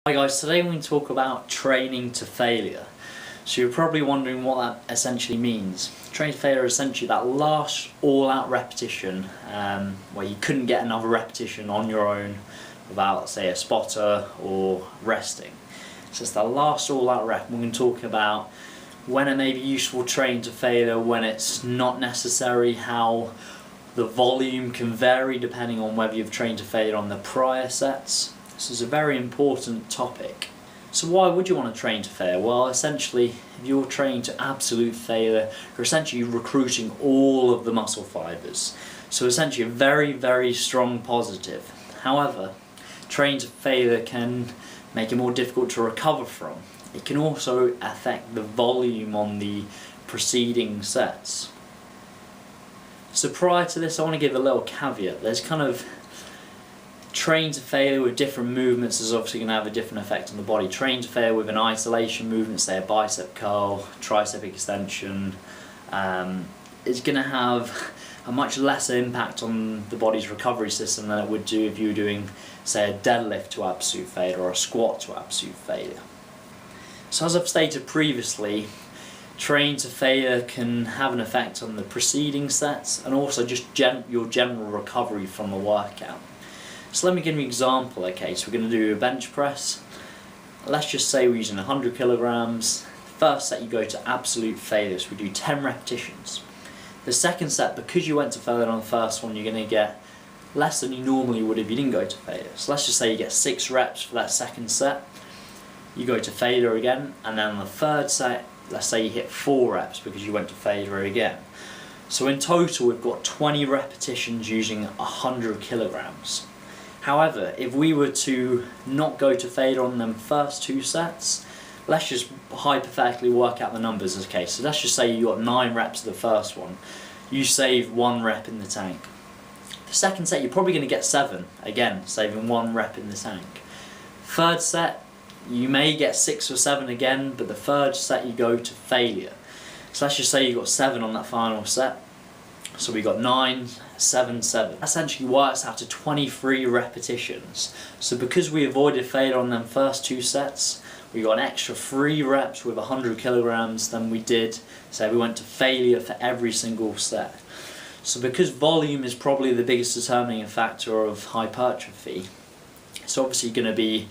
Hi guys, today we're going to talk about training to failure. So you're probably wondering what that essentially means. Training to failure is essentially that last all-out repetition where you couldn't get another repetition on your own without, say, a spotter or resting. So it's that last all-out rep. We're going to talk about when it may be useful to train to failure, when it's not necessary, how the volume can vary depending on whether you've trained to failure on the prior sets. This is a very important topic. So why would you want to train to failure? Well, essentially, if you're training to absolute failure, you're essentially recruiting all of the muscle fibers. So essentially a very, very strong positive. However, training to failure can make it more difficult to recover from. It can also affect the volume on the preceding sets. So prior to this, I want to give a little caveat. There's kind of train to failure with different movements is obviously going to have a different effect on the body. Train to failure with an isolation movement, say a bicep curl, tricep extension, is going to have a much lesser impact on the body's recovery system than it would do if you were doing, say, a deadlift to absolute failure or a squat to absolute failure. So as I've stated previously, train to failure can have an effect on the preceding sets and also just your general recovery from the workout. So let me give you an example. Okay, so we're going to do a bench press. Let's just say we're using 100 kilograms. First set you go to absolute failure, so we do 10 repetitions. The second set, because you went to failure on the first one, you're going to get less than you normally would if you didn't go to failure. So let's just say you get 6 reps for that second set. You go to failure again, and then on the third set, let's say you hit 4 reps because you went to failure again. So in total we've got 20 repetitions using 100 kilograms. However, if we were to not go to failure on them first 2 sets, let's just hypothetically work out the numbers as a case. So let's just say you got 9 reps of the first one. You save 1 rep in the tank. The second set you're probably going to get 7, again saving 1 rep in the tank. Third set you may get 6 or 7 again, but the third set you go to failure. So let's just say you got 7 on that final set. So we got 9, 7, 7. That essentially works out to 23 repetitions. So because we avoided failure on them first 2 sets, we got an extra 3 reps with 100 kilograms than we did, say we went to failure for every single set. So because volume is probably the biggest determining factor of hypertrophy, it's obviously going to be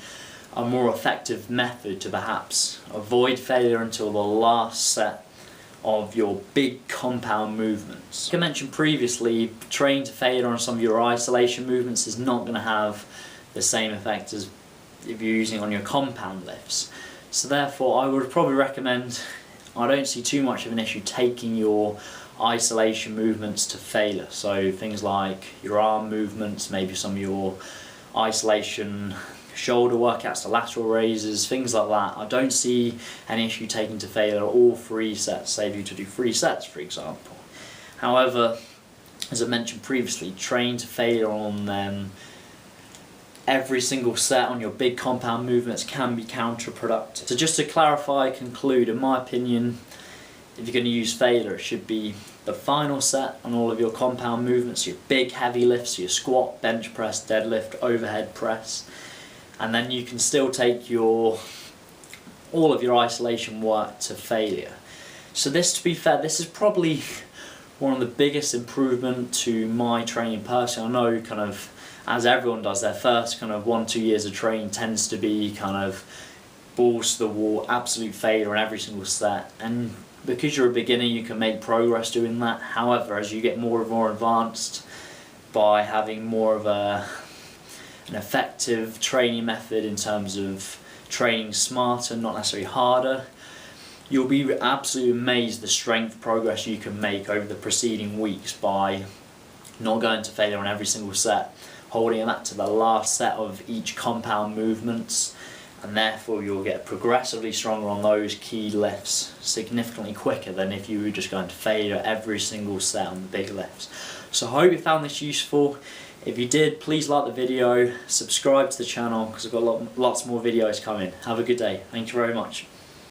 a more effective method to perhaps avoid failure until the last set of your big compound movements. Like I mentioned previously, training to failure on some of your isolation movements is not going to have the same effect as if you're using on your compound lifts. So therefore I would probably recommend, I don't see too much of an issue taking your isolation movements to failure. So things like your arm movements, maybe some of your isolation shoulder workouts, the lateral raises, things like that. I don't see an issue taking to failure all 3 sets, save you to do 3 sets for example. However, as I mentioned previously, train to failure on every single set on your big compound movements can be counterproductive. So just to clarify, conclude, in my opinion, if you're going to use failure, it should be the final set on all of your compound movements, your big heavy lifts, your squat, bench press, deadlift, overhead press. And then you can still take all of your isolation work to failure. So this, to be fair, this is probably one of the biggest improvement to my training personally. I know kind of, as everyone does, their first kind of 1-2 years of training tends to be kind of balls to the wall, absolute failure on every single set. And because you're a beginner, you can make progress doing that. However, as you get more and more advanced, by having more of an effective training method in terms of training smarter, not necessarily harder, you'll be absolutely amazed the strength progress you can make over the preceding weeks by not going to failure on every single set, holding that to the last set of each compound movements, and therefore you'll get progressively stronger on those key lifts significantly quicker than if you were just going to failure every single set on the big lifts. So I hope you found this useful. If you did, please like the video, subscribe to the channel because I've got lots more videos coming. Have a good day. Thank you very much.